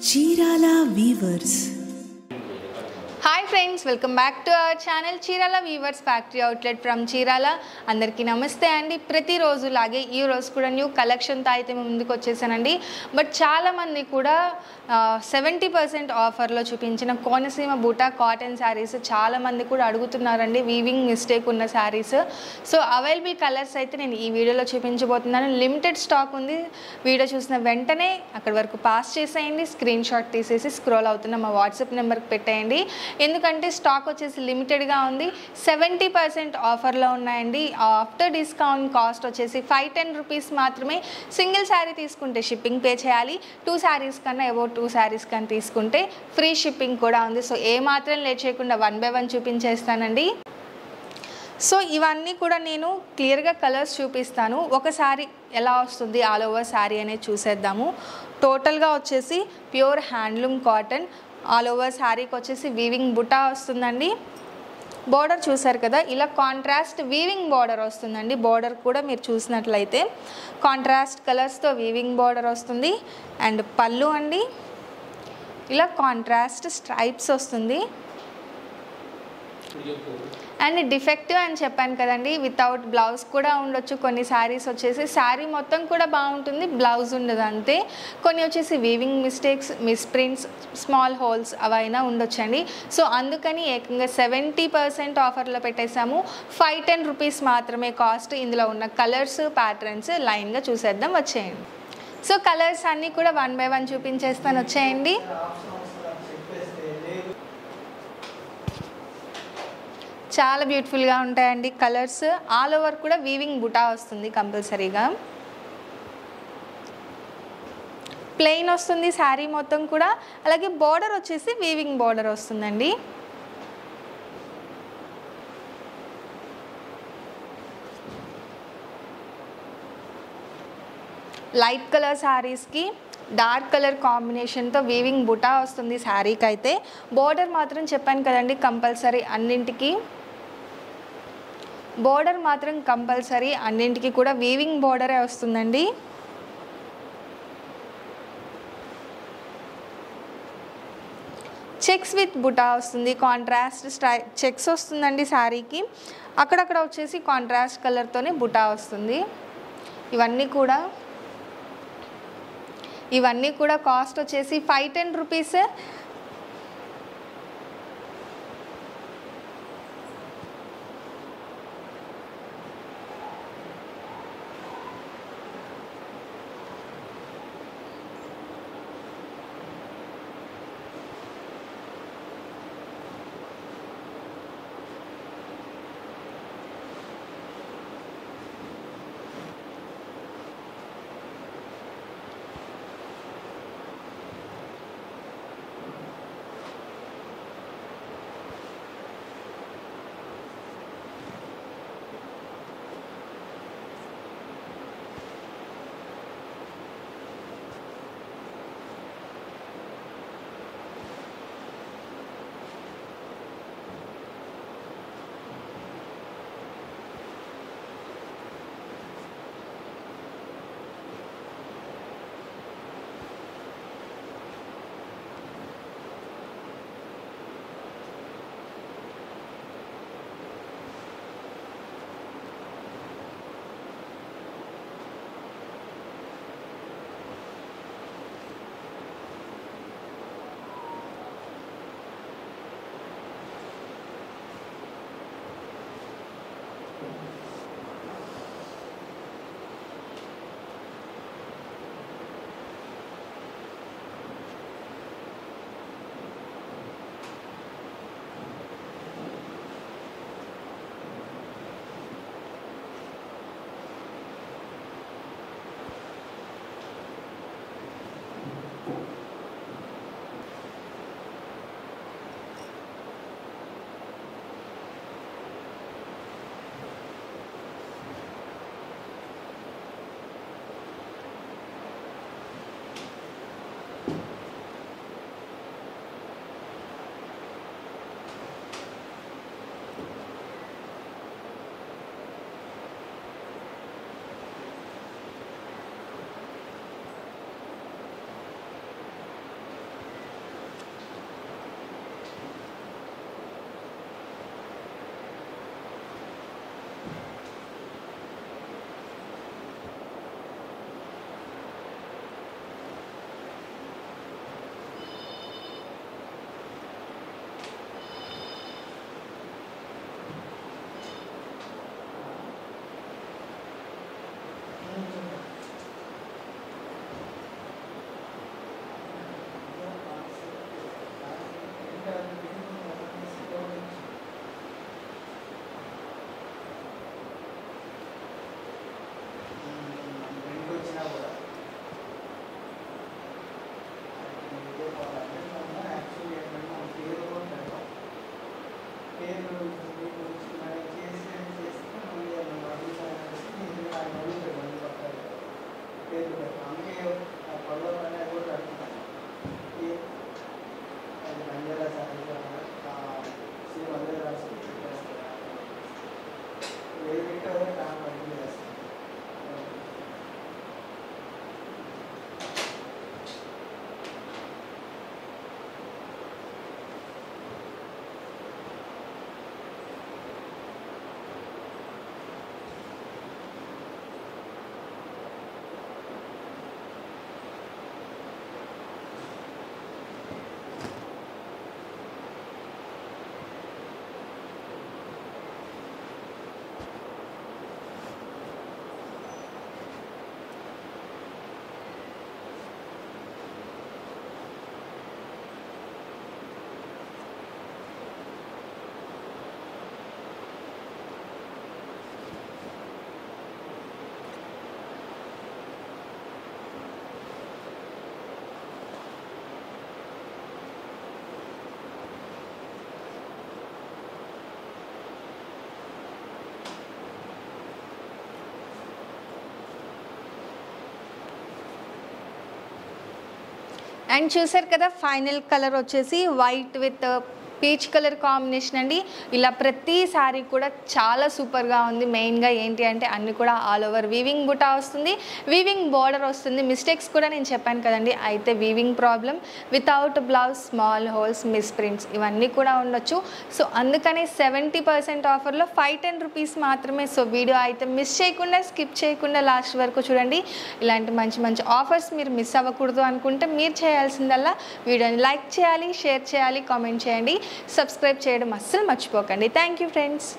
Chirala weavers. Hi friends, welcome back to our channel Chirala weavers factory outlet from Chirala. అందరికీ నమస్తే అండి. ప్రతిరోజు లాగే ఈ రోజు కూడా న్యూ కలెక్షన్తో అయితే మేము ముందుకు వచ్చేసానండి. బట్ చాలామంది కూడా 70% ఆఫర్లో చూపించిన కోనసీమ బూటా కాటన్ శారీస్ చాలామంది కూడా అడుగుతున్నారండి, వీవింగ్ మిస్టేక్ ఉన్న శారీస్. సో అవైలబుల్ కలర్స్ అయితే నేను ఈ వీడియోలో చూపించబోతున్నాను. లిమిటెడ్ స్టాక్ ఉంది. వీడియో చూసిన వెంటనే అక్కడి వరకు పాస్ చేసేయండి, స్క్రీన్ షాట్ తీసేసి స్క్రోల్ అవుతున్న మా వాట్సాప్ నెంబర్కి పెట్టేయండి. ఎందుకంటే స్టాక్ వచ్చేసి లిమిటెడ్గా ఉంది. 70% ఆఫర్లో ఉన్నాయండి. ఆఫ్టర్ డిస్కౌంట్ కాస్ట్ వచ్చేసి 510 రూపీస్ మాత్రమే. సింగిల్ శారీ తీసుకుంటే షిప్పింగ్ పే చేయాలి. 2 శారీస్ కన్నా అబౌట్ 2 శారీస్ కన్నా తీసుకుంటే ఫ్రీ షిప్పింగ్ కూడా ఉంది. సో ఏమాత్రం లేట్ చేయకుండా 1 by 1 చూపించేస్తానండి. సో ఇవన్నీ కూడా నేను క్లియర్గా కలర్స్ చూపిస్తాను. ఒక శారీ ఎలా వస్తుంది ఆల్ ఓవర్ శారీ అనేది చూసేద్దాము. టోటల్గా వచ్చేసి pure handloom cotton. All over శారీకి వచ్చేసి వీవింగ్ బుటా వస్తుందండి. బోర్డర్ చూసారు కదా, ఇలా కాంట్రాస్ట్ వీవింగ్ బార్డర్ వస్తుందండి. బార్డర్ కూడా మీరు చూసినట్లయితే కాంట్రాస్ట్ కలర్స్తో వీవింగ్ బార్డర్ వస్తుంది. అండ్ పళ్ళు అండి, ఇలా కాంట్రాస్ట్ స్ట్రైప్స్ వస్తుంది. అండ్ డిఫెక్టివ్ అని చెప్పాను కదండి, వితౌట్ బ్లౌజ్ కూడా ఉండొచ్చు. కొన్ని శారీస్ వచ్చేసి శారీ మొత్తం కూడా బాగుంటుంది, బ్లౌజ్ ఉండదు అంతే. కొన్ని వచ్చేసి weaving mistakes, misprints, small holes అవైనా ఉండొచ్చండి. సో అందుకని ఏకంగా 70% ఆఫర్లో పెట్టేశాము. 510 రూపీస్ మాత్రమే కాస్ట్. ఇందులో ఉన్న కలర్స్ ప్యాటర్న్స్ లైన్గా చూసేద్దాం, వచ్చేయండి. సో కలర్స్ అన్నీ కూడా 1 by 1 చూపించేస్తాను, వచ్చేయండి. చాలా బ్యూటిఫుల్గా ఉంటాయండి కలర్స్. ఆల్ ఓవర్ కూడా వీవింగ్ బుటా వస్తుంది కంపల్సరీగా. ప్లెయిన్ వస్తుంది శారీ మొత్తం కూడా. అలాగే బార్డర్ వచ్చేసి వీవింగ్ బార్డర్ వస్తుందండి. లైట్ కలర్ శారీస్కి డార్క్ కలర్ కాంబినేషన్తో వీవింగ్ బుటా వస్తుంది శారీకి అయితే. బోర్డర్ మాత్రం చెప్పాను కదండి, కంపల్సరీ అన్నింటికి బోర్డర్ మాత్రం కంపల్సరీ అన్నింటికి కూడా వీవింగ్ బోర్డరే వస్తుందండి. చెక్స్ విత్ బుటా వస్తుంది. కాంట్రాస్ట్ చెక్స్ వస్తుందండి శారీకి. అక్కడక్కడ వచ్చేసి కాంట్రాస్ట్ కలర్తోనే బుటా వస్తుంది. ఇవన్నీ కూడా కాస్ట్ వచ్చేసి 510 రూపీస్. అండ్ చూసారు కదా ఫైనల్ కలర్ వచ్చేసి white with peach colour combination అండి. ఇలా ప్రతి శారీ కూడా చాలా సూపర్గా ఉంది. మెయిన్గా ఏంటి అంటే అన్ని కూడా ఆల్ ఓవర్ వీవింగ్ బుటా వస్తుంది, వీవింగ్ బార్డర్ వస్తుంది. మిస్టేక్స్ కూడా నేను చెప్పాను కదండి, అయితే weaving problem, without blouse, small holes, miss prints ఇవన్నీ కూడా ఉండొచ్చు. సో అందుకనే 70% ఆఫర్లో 510 రూపీస్ మాత్రమే. సో వీడియో అయితే మిస్ చేయకుండా, స్కిప్ చేయకుండా లాస్ట్ వరకు చూడండి. ఇలాంటి మంచి మంచి ఆఫర్స్ మీరు మిస్ అవ్వకూడదు అనుకుంటే మీరు చేయాల్సిందల్లా వీడియోని లైక్ చేయాలి, షేర్ చేయాలి, కామెంట్ చేయండి, సబ్స్క్రైబ్ చేయడం అస్సలు మర్చిపోకండి. Thank you friends.